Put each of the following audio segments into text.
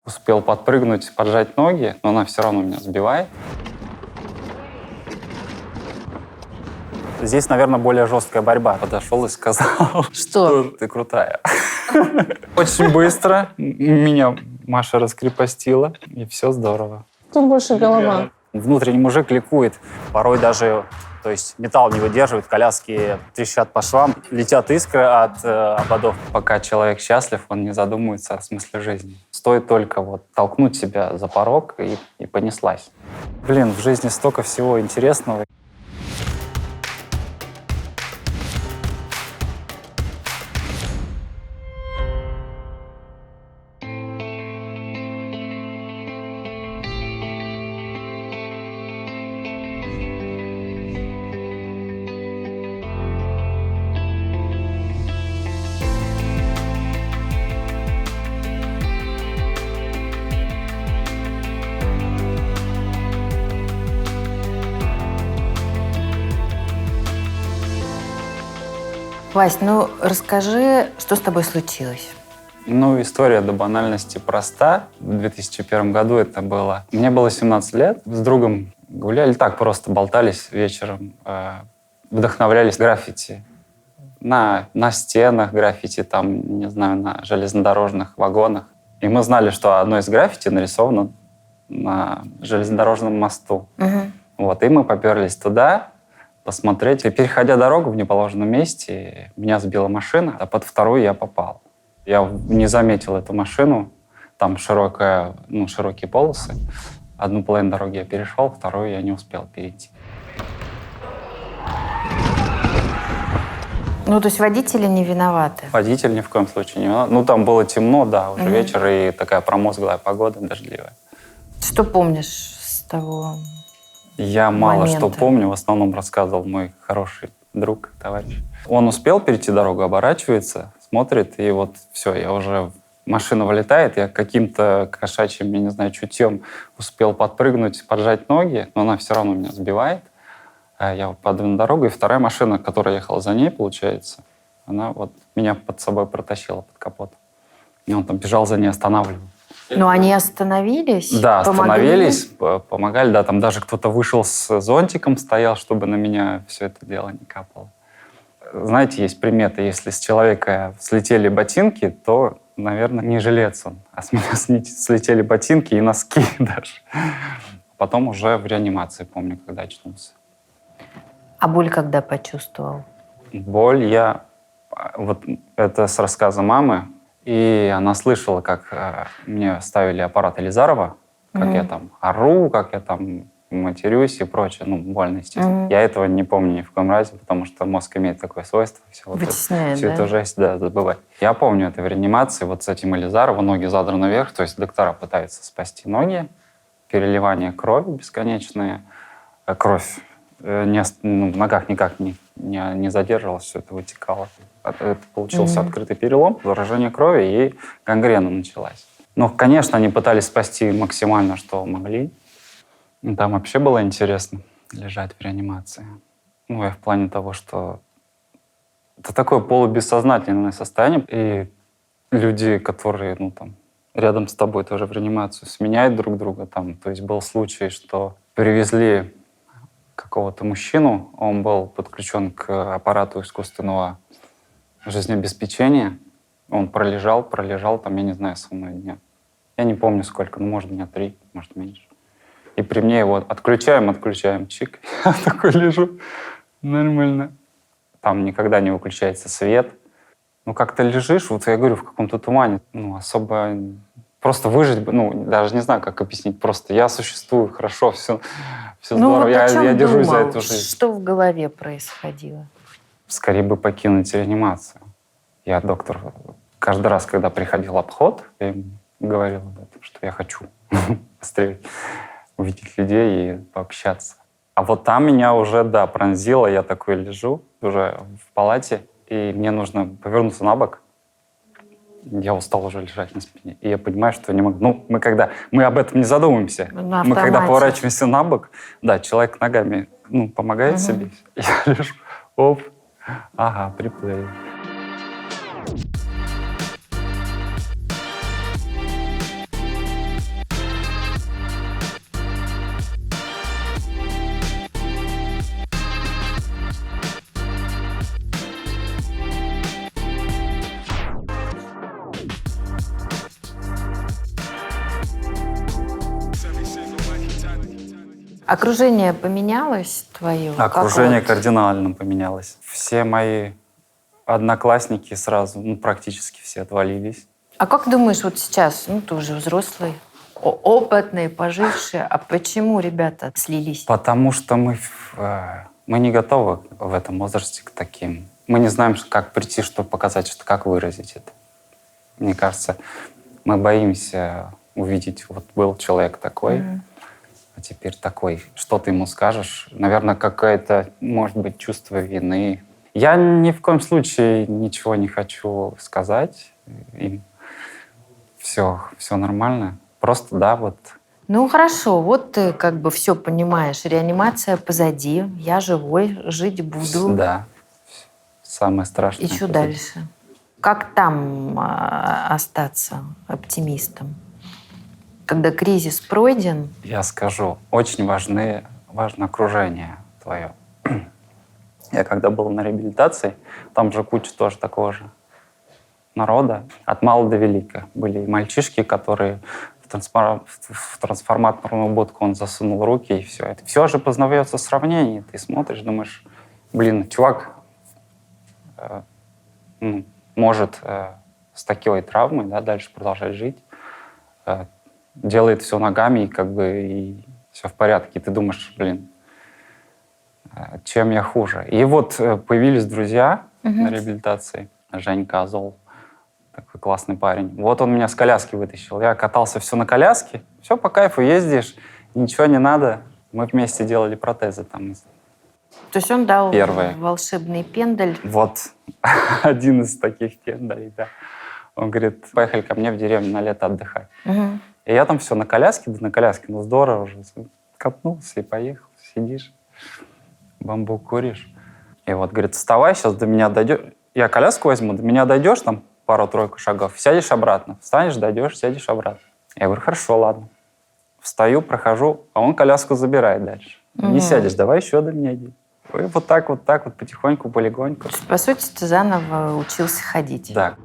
Успел подпрыгнуть, поджать ноги, но она все равно меня сбивает. Здесь, наверное, более жесткая борьба. Подошел и сказал, что ты крутая. Очень быстро меня Маша раскрепостила, и все здорово. Тут больше голова. Внутренний мужик ликует, порой даже, то есть металл не выдерживает, коляски трещат по швам, летят искры от ободов. Пока человек счастлив, он не задумывается о смысле жизни. Стоит только вот толкнуть себя за порог, и понеслась. Блин, в жизни столько всего интересного. Вась, ну расскажи, что с тобой случилось? Ну, история до банальности проста. В 2001 году это было. Мне было 17 лет. С другом гуляли, так просто болтались вечером. Вдохновлялись граффити. На стенах граффити, там, не знаю, на железнодорожных вагонах. И мы знали, что одно из граффити нарисовано на железнодорожном мосту. Угу. Вот, и мы поперлись туда посмотреть. И, переходя дорогу в неположенном месте, меня сбила машина, а под вторую я попал. Я не заметил эту машину. Там широкие полосы. Одну половину дороги я перешел, вторую я не успел перейти. Ну, то есть водители не виноваты? Водитель ни в коем случае не виноват. Ну, там было темно, да, уже вечер, и такая промозглая погода, дождливая. Что помнишь с того Я мало момента? что помню, в основном рассказывал мой хороший друг, товарищ. Он успел перейти дорогу, оборачивается, смотрит, и вот все, я уже... Машина вылетает, я каким-то кошачьим, я не знаю, чутьем успел подпрыгнуть, поджать ноги, но она все равно меня сбивает. Я падаю на дорогу, и вторая машина, которая ехала за ней, получается, она вот меня под собой протащила под капот. И он там бежал за ней, останавливал. Ну, они остановились? Да, помогли? остановились, помогали, да, там даже кто-то вышел с зонтиком, стоял, чтобы на меня все это дело не капало. Знаете, есть примета, если с человека слетели ботинки, то, наверное, не жилец он, а с меня слетели ботинки и носки даже. Потом уже в реанимации, помню, когда очнулся. А боль когда почувствовал? Боль вот это с рассказа мамы, и она слышала, как мне ставили аппарат Елизарова, как я там ору, как я там матерюсь и прочее. Ну, больно, естественно. Я этого не помню ни в коем разе, потому что мозг имеет такое свойство. Вытесняет, всю эту жесть, да, забывать. Я помню это в реанимации, вот с этим Елизаровым, ноги задраны вверх, то есть доктора пытаются спасти ноги, переливание крови бесконечное, кровь в ногах никак не задерживалась, все это вытекало. Это получился открытый перелом, заражение крови, и гангрена началась. Ну, конечно, они пытались спасти максимально, что могли. Там вообще было интересно лежать в реанимации. Ну, я в плане того, что это такое полубессознательное состояние, и люди, которые, рядом с тобой тоже в реанимацию, сменяют друг друга там. То есть был случай, что привезли какого-то мужчину, он был подключен к аппарату искусственного жизнеобеспечения. Он пролежал там, я не знаю, со мной дня. Я не помню сколько, может, дня 3, может, меньше. И при мне его отключаем, чик. Я такой лежу, нормально. Там никогда не выключается свет. Как-то лежишь, вот я говорю, в каком-то тумане. Особо просто выжить, даже не знаю, как объяснить. Просто я существую, хорошо, все здорово. Я держусь за эту жизнь. Что в голове происходило? Скорее бы покинуть реанимацию. Я доктор каждый раз, когда приходил обход, я им говорил об этом, что я хочу быстрее увидеть людей и пообщаться. А вот там меня уже, пронзило. Я такой лежу уже в палате, и мне нужно повернуться на бок. Я устал уже лежать на спине. И я понимаю, что не могу. Мы об этом не задумываемся. Мы когда поворачиваемся на бок, человек ногами помогает себе. Я лежу, приплыл. Окружение поменялось твое? Окружение кардинально поменялось. Все мои одноклассники сразу, практически все отвалились. А как думаешь, вот сейчас, ты уже взрослый, опытный, поживший, а почему ребята слились? Потому что мы не готовы в этом возрасте к таким. Мы не знаем, как прийти, что показать, как выразить это. Мне кажется, мы боимся увидеть, вот был человек такой, а теперь такой. Что ты ему скажешь? Наверное, какое-то, может быть, чувство вины. Я ни в коем случае ничего не хочу сказать им. Все нормально. Просто, да, вот. Ну хорошо, вот ты как бы все понимаешь, реанимация позади, я живой, жить буду. Да. Самое страшное. И что позади. дальше? Как там остаться оптимистом? Когда кризис пройден? Я скажу, очень важно окружение твое. Я когда был на реабилитации, там же куча тоже такого же народа, от мала до велика. Были и мальчишки, которые в трансформаторную будку он засунул руки, и все. Это все же познается в сравнении. Ты смотришь, думаешь, чувак может с такой травмой, да, дальше продолжать жить, делает все ногами, и все в порядке. И ты думаешь, чем я хуже? И вот появились друзья на реабилитации. Женька Азол, такой классный парень. Вот он меня с коляски вытащил. Я катался все на коляске. Все по кайфу ездишь, ничего не надо. Мы вместе делали протезы там. То есть он дал Первое. волшебный пендаль. Вот один из таких пендалей, да. Он говорит, поехали ко мне в деревню на лето отдыхать. Угу. И я там все на коляске, здорово уже. Катнулся и поехал, сидишь, бамбук куришь. И вот, говорит, вставай, сейчас до меня дойдешь. Я коляску возьму, до меня дойдешь, там пару-тройку шагов, сядешь обратно. Встанешь, дойдешь, сядешь обратно. Я говорю, хорошо, ладно. Встаю, прохожу, а он коляску забирает дальше. Не сядешь, давай еще до меня иди. И вот так вот, потихоньку, полегоньку. По сути, ты заново учился ходить. Да.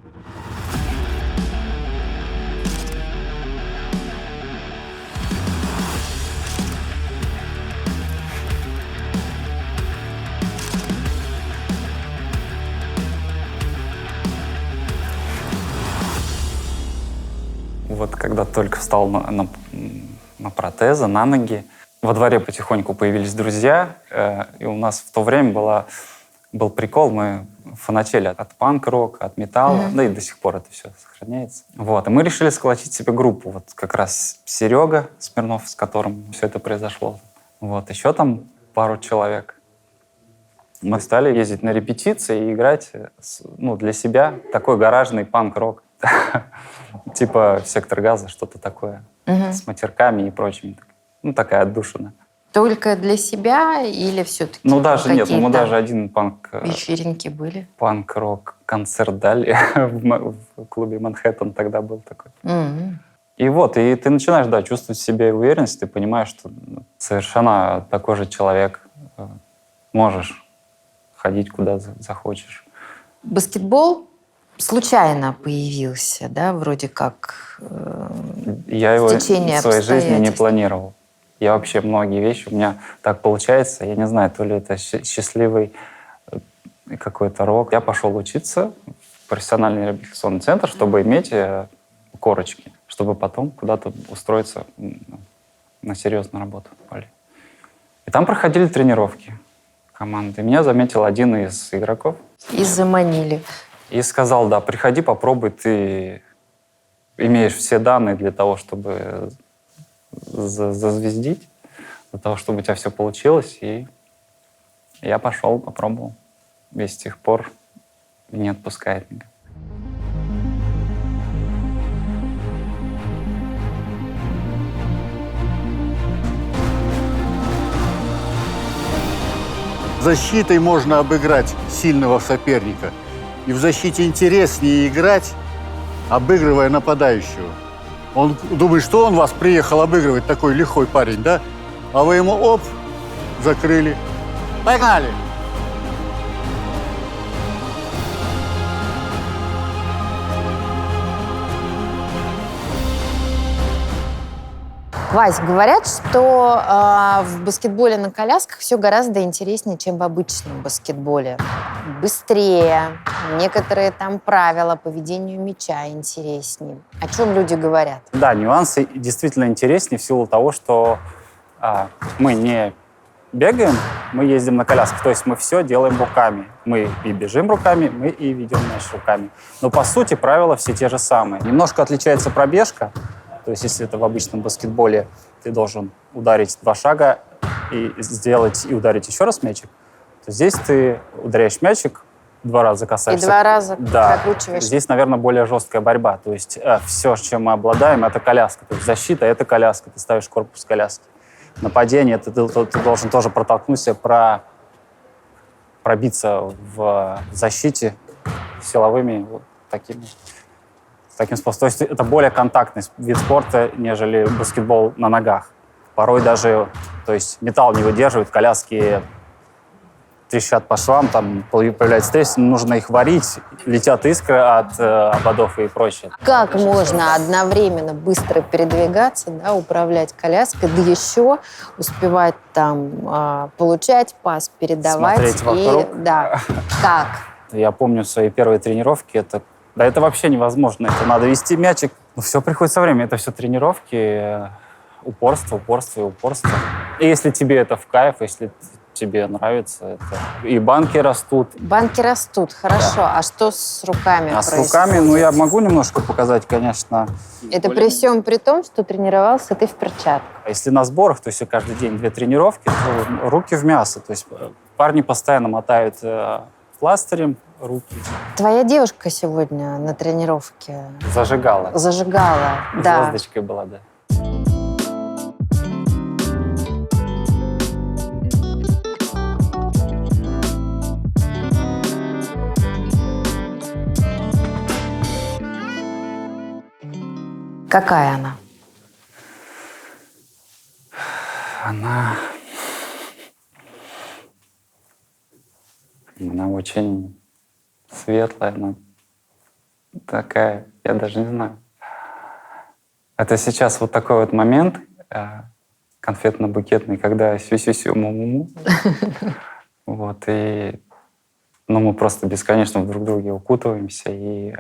Вот когда только встал на протезы, на ноги, во дворе потихоньку появились друзья, и у нас в то время был прикол, мы фанатели от панк-рока, от металла, да и до сих пор это все сохраняется. Вот, и мы решили сколотить себе группу. Вот как раз Серега Смирнов, с которым все это произошло. Вот, еще там пару человек. Мы стали ездить на репетиции и играть, для себя такой гаражный панк-рок. Типа «Сектор газа», что-то такое. С матерками и прочим. Такая отдушина. Только для себя или все-таки Даже нет, мы даже один вечеринки были? Панк-рок концерт дали в клубе «Манхэттен», тогда был такой. И вот, и ты начинаешь, чувствовать в себе уверенность, ты понимаешь, что совершенно такой же человек, можешь ходить куда захочешь. Баскетбол случайно появился, да, вроде как Я его в течение своей жизни не обстоятельств. планировал. Я вообще многие вещи, у меня так получается, я не знаю, то ли это счастливый какой-то рок. Я пошел учиться в профессиональный реабилитационный центр, чтобы иметь корочки, чтобы потом куда-то устроиться на серьезную работу. И там проходили тренировки команды. Меня заметил один из игроков. И заманили. И сказал, приходи, попробуй, ты имеешь все данные для того, чтобы зазвездить, для того, чтобы у тебя все получилось. И я пошел, попробовал. И с тех пор не отпускает меня. Защитой можно обыграть сильного соперника. И в защите интереснее играть, обыгрывая нападающего. Он думает, что он вас приехал обыгрывать, такой лихой парень, да? А вы ему, оп, закрыли. Погнали! Вась, говорят, что в баскетболе на колясках все гораздо интереснее, чем в обычном баскетболе. Быстрее. Некоторые там правила по ведению мяча интереснее. О чем люди говорят? Да, нюансы действительно интереснее в силу того, что мы не бегаем, мы ездим на колясках. То есть мы все делаем руками. Мы и бежим руками, мы и ведем мяч руками. Но по сути правила все те же самые. Немножко отличается пробежка. То есть если это в обычном баскетболе, ты должен ударить 2 шага и сделать и ударить еще раз мячик, то здесь ты ударяешь мячик, 2 раза касаешься. И 2 раза Да. прокручиваешь. Здесь, наверное, более жесткая борьба. То есть все, чем мы обладаем, это коляска. То есть защита — это коляска. Ты ставишь корпус коляски. Нападение — ты должен тоже протолкнуться, пробиться в защите силовыми вот таким способом. То есть это более контактный вид спорта, нежели баскетбол на ногах. Порой даже, то есть металл не выдерживает, коляски трещат по швам, там появляются трещины, нужно их варить, летят искры от ободов и прочее. Как можно одновременно быстро передвигаться, да, управлять коляской, да еще успевать там получать пас, передавать? Смотреть вокруг. Да. Как? Я помню свои первые тренировки, это вообще невозможно. Это надо вести мячик. Но все приходит со временем. Это все тренировки, упорство. И если тебе это в кайф, если тебе нравится, и банки растут. Банки растут, хорошо. Да. А что с руками А происходит? с руками, я могу немножко показать, конечно. Это при всем при том, что тренировался ты в перчатках. Если на сборах, то есть каждый день 2 тренировки, то руки в мясо. То есть парни постоянно мотают пластырем руки. Твоя девушка сегодня на тренировке Зажигала. Да. Звездочкой была, да. Какая она? Она очень светлая, она такая, я даже не знаю. Это сейчас вот такой вот момент конфетно-букетный, когда сю-сю-сю, му-му-му. Вот, и мы просто бесконечно друг в друге укутываемся, и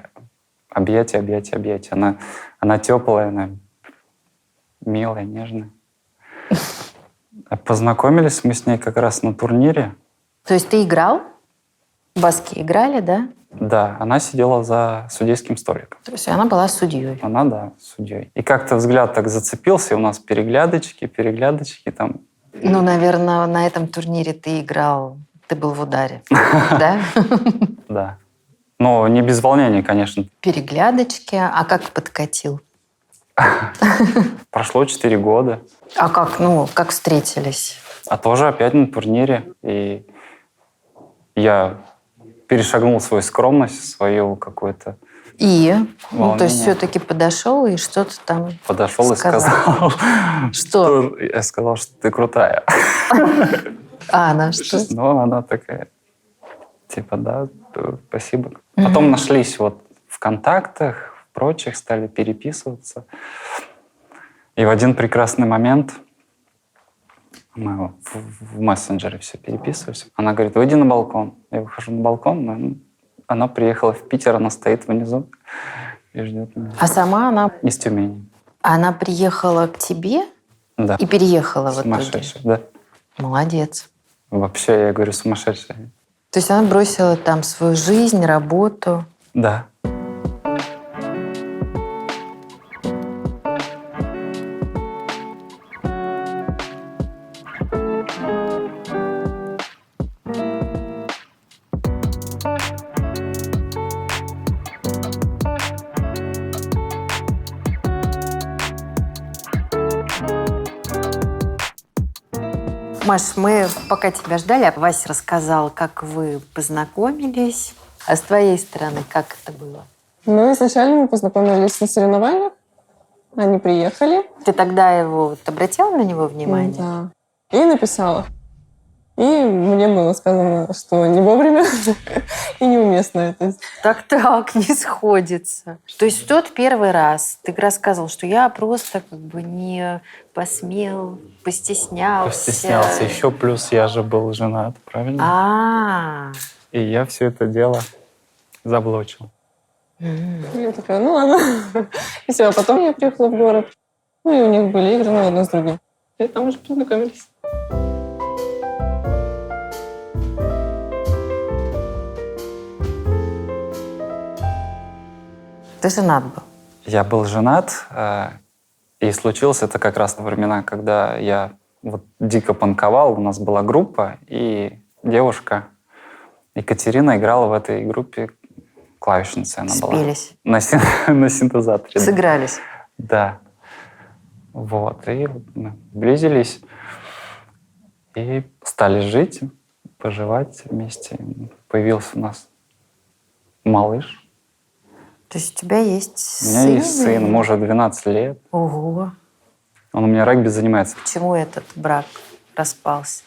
объятия. Она теплая, она милая, нежная. Познакомились мы с ней как раз на турнире. То есть ты играл? В баски играли, да? Да, она сидела за судейским столиком. То есть она была судьей. Она, да, судьей. И как-то взгляд так зацепился, и у нас переглядочки там. Наверное, на этом турнире ты играл, ты был в ударе, да? Да. Но не без волнения, конечно. Переглядочки. А как подкатил? Прошло 4 года. А как встретились? А тоже опять на турнире. И я перешагнул свою скромность, свою какую-то то есть все-таки подошел и что-то там подошел и сказал, что? Я сказал, что ты крутая. А она что? Она такая, да, спасибо. Потом нашлись вот в контактах, в прочих, стали переписываться. И в один прекрасный момент мы в мессенджере все переписывались. Она говорит, выйди на балкон. Я выхожу на балкон, она приехала в Питер, она стоит внизу и ждет меня. А сама она... Из Тюмени. Она приехала к тебе? Да. И переехала в итоге? Сумасшедшая, да. Молодец. Вообще, я говорю, сумасшедшая. То есть она бросила там свою жизнь, работу? Да. Маш, мы пока тебя ждали, Вася рассказал, как вы познакомились. А с твоей стороны, как это было? Изначально мы познакомились на соревнованиях. Они приехали. Ты тогда обратила на него внимание? Да. И написала. И мне было сказано, что не вовремя и неуместно это. Так, не сходится. То есть в тот первый раз ты рассказывал, что я просто как бы не посмел, постеснялся. Постеснялся. Еще плюс я же был женат, правильно? А, И я все это дело заблочил. Я такая, ну ладно. И все, а потом я приехала в город. Ну и у них были игры, ну, одно с другим. И там уже познакомились. ты женат был. Я был женат, и случилось это как раз во времена, когда я вот дико панковал. У нас была группа, и девушка Екатерина играла в этой группе клавишницей. Она Спелись, была на синтезаторе. да. сыгрались. Да. Вот. И мы сблизились и стали жить, поживать вместе. Появился у нас малыш. То есть у тебя есть У меня есть сын, ему уже 12 лет. Ого. Он у меня регби занимается. Почему этот брак распался?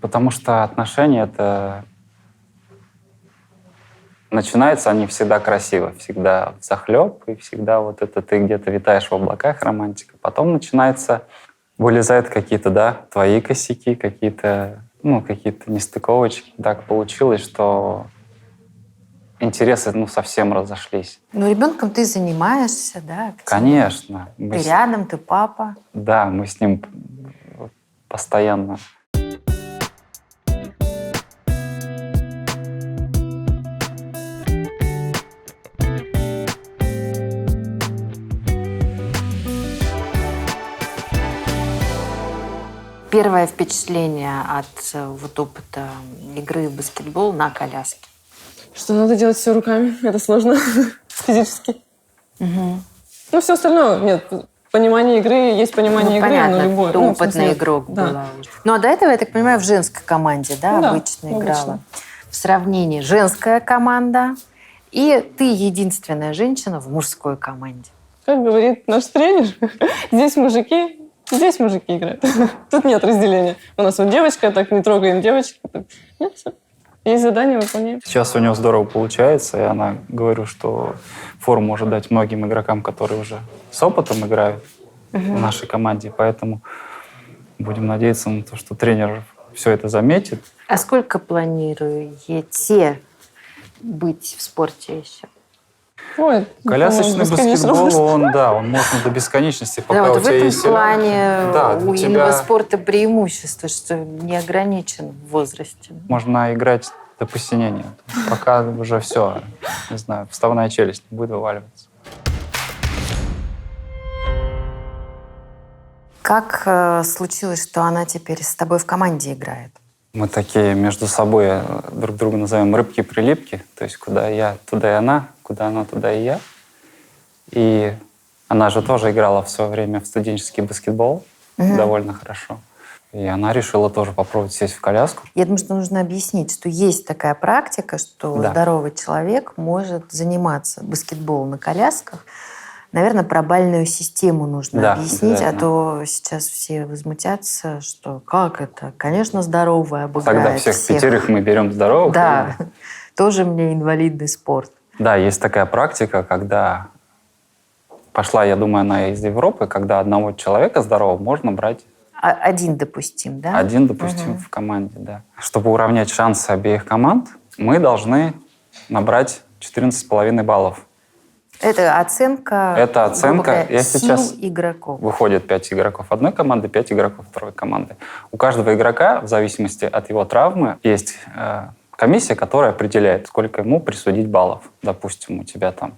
Потому что отношения это... Начинаются они всегда красиво, всегда взахлеб, и всегда вот это ты где-то витаешь в облаках, романтика. Потом начинается, вылезают какие-то, да, твои косяки, какие-то нестыковочки. Так получилось, что интересы, совсем разошлись. Ну, ребенком ты занимаешься, да? активно? Конечно. Ты рядом, ты папа. Да, мы с ним постоянно. Первое впечатление от вот опыта игры в баскетбол на коляске. Что надо делать все руками. Это сложно физически. Ну, все остальное, нет. Понимание игры, есть понимание игры, понятно, оно любое. ты Ну, в опытный смысле, игрок да. была уже. Ну, а до этого, я так понимаю, в женской команде, да, Да, обычно обычно. играла. В сравнении женская команда и ты единственная женщина в мужской команде. Как говорит наш тренер, здесь мужики играют. Тут нет разделения. У нас вот девочка, так не трогаем девочек. Нет, все. Есть задание, выполняем. Сейчас у него здорово получается, и она, говорю, что фору может дать многим игрокам, которые уже с опытом играют в нашей команде. Поэтому будем надеяться на то, что тренер все это заметит. А сколько планируете быть в спорте еще? Ой, Колясочный бесконечно баскетбол, можно. он можно до бесконечности, пока Да, вот у в тебя этом есть сила. плане Да, у у тебя- инваспорта преимущество, что не ограничен в возрасте. Можно играть до посинения. Пока уже все, не знаю, вставная челюсть не будет вываливаться. Как случилось, что она теперь с тобой в команде играет? Мы такие между собой друг друга называем рыбки-прилипки. То есть куда я, туда и она, куда она, туда и я. И она же тоже играла в свое время в студенческий баскетбол довольно хорошо. И она решила тоже попробовать сесть в коляску. Я думаю, что нужно объяснить, что есть такая практика, что Да. здоровый человек может заниматься баскетболом на колясках. Наверное, про бальную систему нужно Да, объяснить, а обязательно. то сейчас все возмутятся, что как это? Конечно, здоровая обыграет Тогда всех пятерых мы берем здоровых. Да, тоже мне инвалидный спорт. Да, есть такая практика, когда пошла, я думаю, она из Европы, когда одного человека здорового можно брать Один допустим, да? один, допустим, в команде. Да. Чтобы уравнять шансы обеих команд, мы должны набрать 14,5 баллов. Это оценка, Это оценка, грубо говоря, я сил сейчас- игроков. Выходит 5 игроков одной команды, 5 игроков второй команды. У каждого игрока, в зависимости от его травмы, есть комиссия, которая определяет, сколько ему присудить баллов. Допустим, у тебя там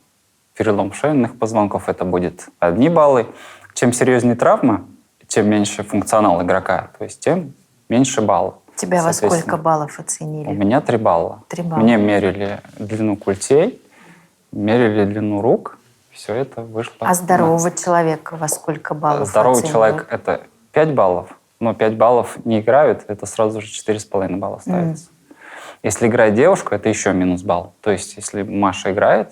перелом шейных позвонков, это будет 1 баллы. Чем серьезнее травма, тем меньше функционал игрока, то есть тем меньше баллов. Тебя во Соответственно, сколько баллов У оценили? меня 3 балла. 3 балла. Мне мерили длину культей, мерили длину рук. Все это вышло. А здорового человека во сколько баллов Здоровый оценивают? человек — это 5 баллов, но 5 баллов не играют, это сразу же 4,5 балла ставится. Если играет девушка, это еще минус балл. То есть если Маша играет,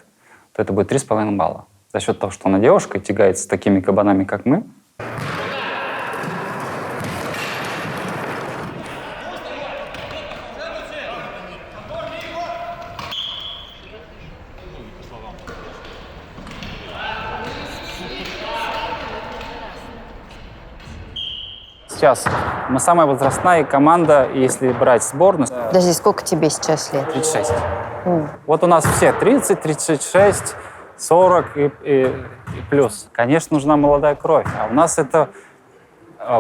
то это будет 3,5 балла. За счет того, что она девушка и тягается с такими кабанами, как мы. сейчас мы самая возрастная команда, если брать сборную. Подожди, сколько тебе сейчас лет? 36. Вот у нас все 30, 36, 40 и плюс. Конечно, нужна молодая кровь. А у нас это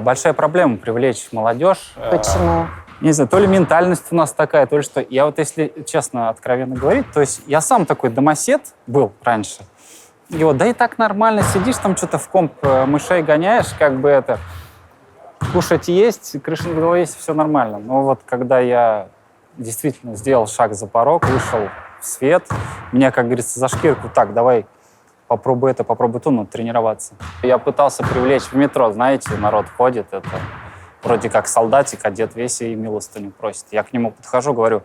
большая проблема привлечь молодежь. Почему? Не знаю, то ли ментальность у нас такая, то ли что. Я вот, если честно, откровенно говорить, то есть я сам такой домосед был раньше. И вот, да и так нормально, сидишь там что-то в комп мышей гоняешь, как бы это, кушать есть, крыша над головой есть, все нормально. Но вот когда я действительно сделал шаг за порог, вышел в свет, меня, как говорится, за шкирку, так, давай, попробуй это, попробуй то, ну, тренироваться. Я пытался привлечь в метро, знаете, народ ходит, это вроде как солдатик, одет весь и милостыню просит. Я к нему подхожу, говорю: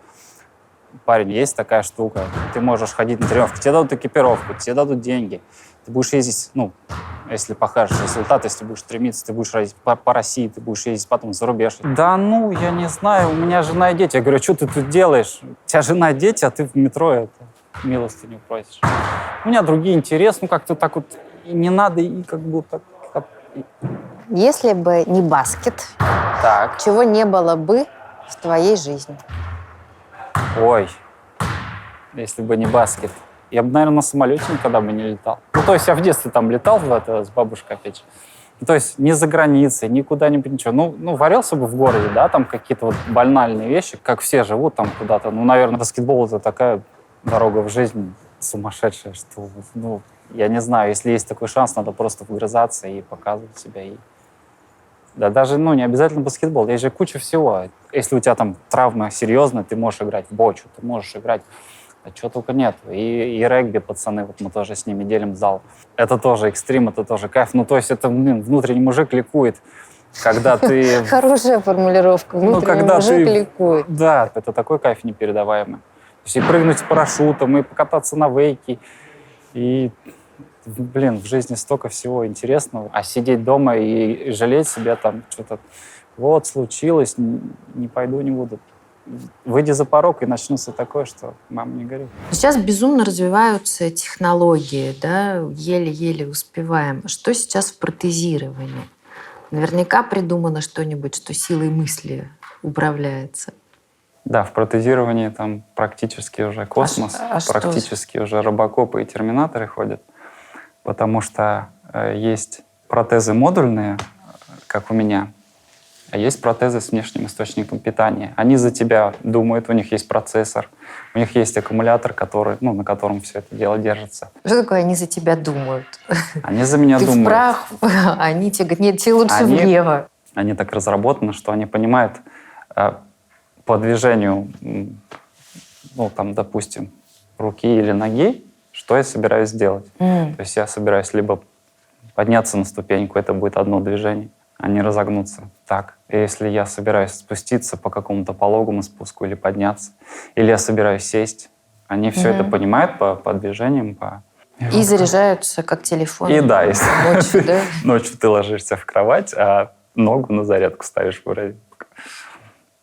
парень, есть такая штука, ты можешь ходить на тренировки, тебе дадут экипировку, тебе дадут деньги, ты будешь ездить, ну, если покажешь результат, если будешь стремиться, ты будешь ездить по России, ты будешь ездить потом за рубеж. Да ну, я не знаю, у меня жена и дети. Я говорю: что ты тут делаешь? У тебя жена и дети, а ты в метро это милостыню просишь. У меня другие интересы, ну как-то так вот и не надо, и как будто... Если бы не баскет, Так. чего не было бы в твоей жизни? Ой, если бы не баскет. Я бы, наверное, на самолете никогда бы не летал. Ну, то есть я в детстве там летал с бабушкой, опять же. Ну, то есть ни за границей, ни куда-нибудь, ничего. Ну, варился бы в городе, да, там какие-то вот банальные вещи, как все живут там куда-то. Ну, наверное, баскетбол — это такая дорога в жизнь сумасшедшая, что, ну, я не знаю, если есть такой шанс, надо просто вгрызаться и показывать себя. И... Да даже, ну, не обязательно баскетбол, есть же куча всего. Если у тебя там травма серьезная, ты можешь играть в бочу, ты можешь играть, а чего только нет. И регби, пацаны, вот мы тоже с ними делим зал. Это тоже экстрим, это тоже кайф. Ну, то есть это, блин, внутренний мужик ликует, когда ты... Хорошая формулировка. Внутренний мужик ликует. Да, это такой кайф непередаваемый. То есть и прыгнуть с парашютом, и покататься на вейке, и... Блин, в жизни столько всего интересного. А сидеть дома и жалеть себя там что-то... Вот, случилось, не пойду, не буду. Выйди за порог, и начнется такое, что мама, не горюй. Сейчас безумно развиваются технологии, да, еле-еле успеваем. Что сейчас в протезировании? Наверняка придумано что-нибудь, что силой мысли управляется. Да, в протезировании там практически уже космос, практически уже робокопы и терминаторы ходят, потому что есть протезы модульные, как у меня, а есть протезы с внешним источником питания. Они за тебя думают, у них есть процессор, у них есть аккумулятор, который, ну, на котором все это дело держится. Что такое «они за тебя думают»? Они за меня Ты думают. вправо, они тебе говорят: нет, тебе лучше влево. Они так разработаны, что они понимают по движению, ну, там, допустим, руки или ноги, что я собираюсь сделать. То есть я собираюсь либо подняться на ступеньку, это будет одно движение, а не разогнуться. Так. И если я собираюсь спуститься по какому-то пологому спуску или подняться, или я собираюсь сесть, они все это понимают по движениям, по... И заряжаются, как телефон. И да, если ночью, да? ночью ты ложишься в кровать, а ногу на зарядку ставишь в розетку,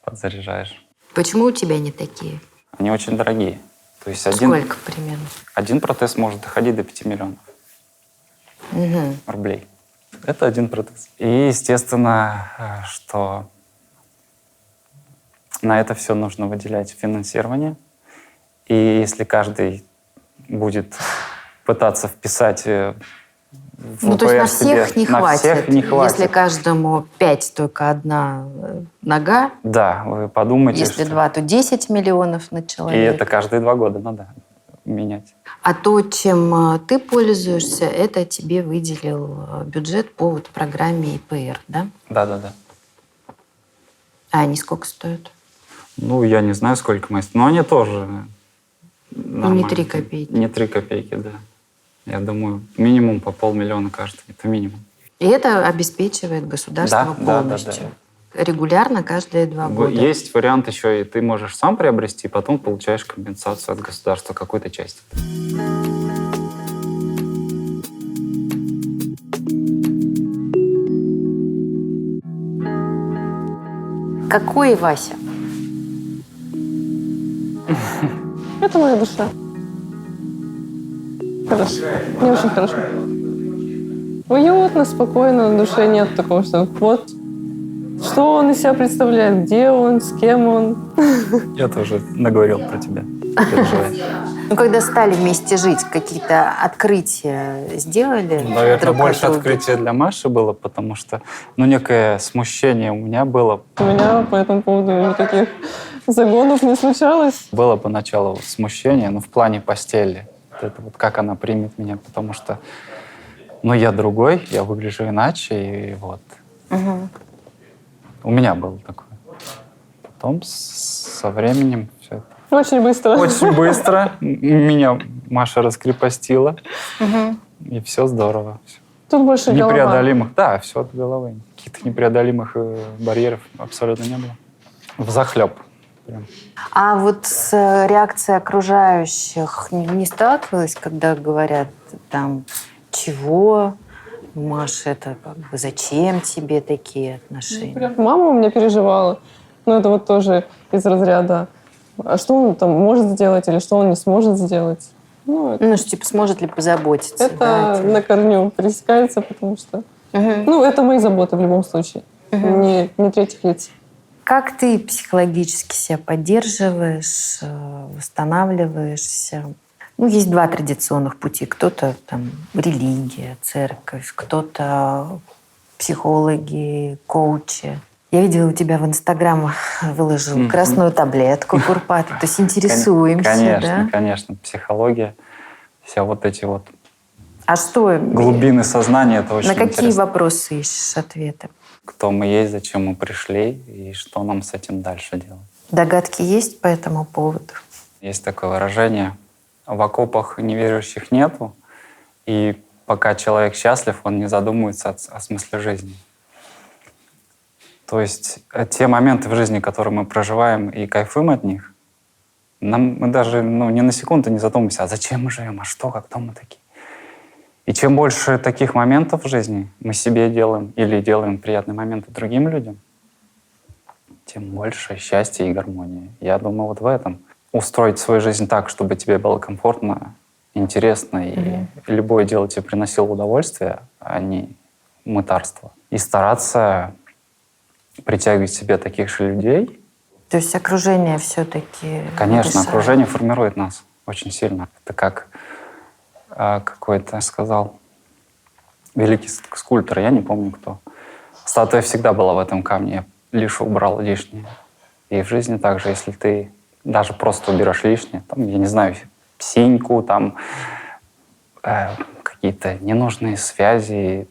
подзаряжаешь. Почему у тебя не такие? Они очень дорогие. То есть Сколько примерно? один протез может доходить до 5 миллионов рублей. Это один протез. И, естественно, что на это все нужно выделять финансирование. И если каждый будет пытаться вписать в Ну, то есть на себе, всех не на хватит. всех не хватит. Если каждому 5, только одна нога. Да, вы подумайте. Если 2, то 10 миллионов на И человека. это каждые 2 года надо менять. А то, чем ты пользуешься, это тебе выделил бюджет по вот программе ИПР, да? Да. А они сколько стоят? Ну, я не знаю, сколько мы... Но они тоже нормально. не 3 копейки. Не 3 копейки, да. Я думаю, минимум по 500 000 каждый. Это минимум. И это обеспечивает государство полностью. Регулярно, каждые 2 года. Есть вариант еще, и ты можешь сам приобрести, потом получаешь компенсацию от государства какой-то части. Какой Вася? Это моя душа. Хорошо. Мне очень хорошо. Уютно, спокойно, на душе нет такого, что вот Что он из себя представляет, где он, с кем он. Я тоже наговорил про тебя. Переживай. Ну, когда стали вместе жить, какие-то открытия сделали? Наверное, друг о больше друге? открытия для Маши было, потому что, ну, некое смущение у меня было. У меня по этому поводу никаких загонов не случалось. Было поначалу смущение, но в плане постели. Вот это вот как она примет меня, потому что, ну, я другой, я выгляжу иначе, и вот. Мгм. У меня было такое. Потом со временем все это. Очень быстро. Очень быстро меня Маша раскрепостила, Мгм. и все здорово. Всё. Тут больше голова. Непреодолимых, да, все от головы. Каких-то непреодолимых барьеров абсолютно не было. Взахлеб. Прям. А вот с реакцией окружающих не сталкивалась, когда говорят там, чего, Маша, это как бы зачем тебе такие отношения? Прям мама у меня переживала. Но это вот тоже из разряда, а что он там может сделать или что он не сможет сделать. Ну, Ну, что, типа, сможет ли позаботиться? это да, типа. на корню пресекается, потому что... Мгм. Ну, это мои заботы в любом случае. Не третьих лиц. Как ты психологически себя поддерживаешь, восстанавливаешься? Ну, есть два традиционных пути. Кто-то там религия, церковь, кто-то психологи, коучи. Я видела у тебя в Инстаграм выложил Мгм. красную таблетку курпату. То есть интересуемся, Конечно, да? конечно. Психология, все вот эти вот А что? глубины сознания, это очень На какие интересно. вопросы ищешь ответы? Кто мы есть, зачем мы пришли и что нам с этим дальше делать. Догадки есть по этому поводу? Есть такое выражение: в окопах неверующих нету, и пока человек счастлив, он не задумывается о смысле жизни. То есть те моменты в жизни, которые мы проживаем и кайфуем от них, мы даже ни на секунду не задумываемся, а зачем мы живем, а что, кто мы такие. И чем больше таких моментов в жизни мы себе делаем или делаем приятные моменты другим людям, тем больше счастья и гармонии. Я думаю, вот в этом. Устроить свою жизнь так, чтобы тебе было комфортно, интересно, и любое дело тебе приносило удовольствие, а не мытарство. И стараться притягивать к себе таких же людей. То есть окружение все-таки Конечно, окружение формирует нас очень сильно. Это как какой-то сказал великий скульптор, я не помню кто. Статуя всегда была в этом камне, я лишь убрал лишнее. И в жизни также, если ты даже просто уберешь лишнее, там, я не знаю, синьку, там какие-то ненужные связи,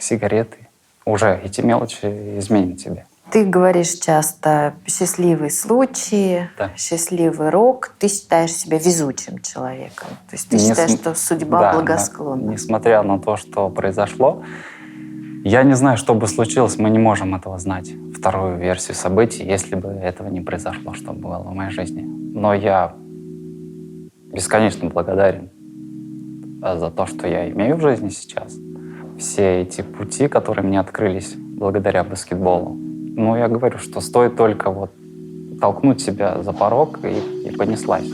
сигареты, уже эти мелочи изменят тебя. Ты говоришь часто счастливые случаи, Да. счастливый рок. Ты считаешь себя везучим человеком. То есть ты считаешь, что судьба Да, благосклонна. Несмотря на то, что произошло, я не знаю, что бы случилось, мы не можем этого знать. Вторую версию событий, если бы этого не произошло, что было в моей жизни. Но я бесконечно благодарен за то, что я имею в жизни сейчас. Все эти пути, которые мне открылись благодаря баскетболу. Ну, я говорю, что стоит только вот толкнуть себя за порог, и понеслась.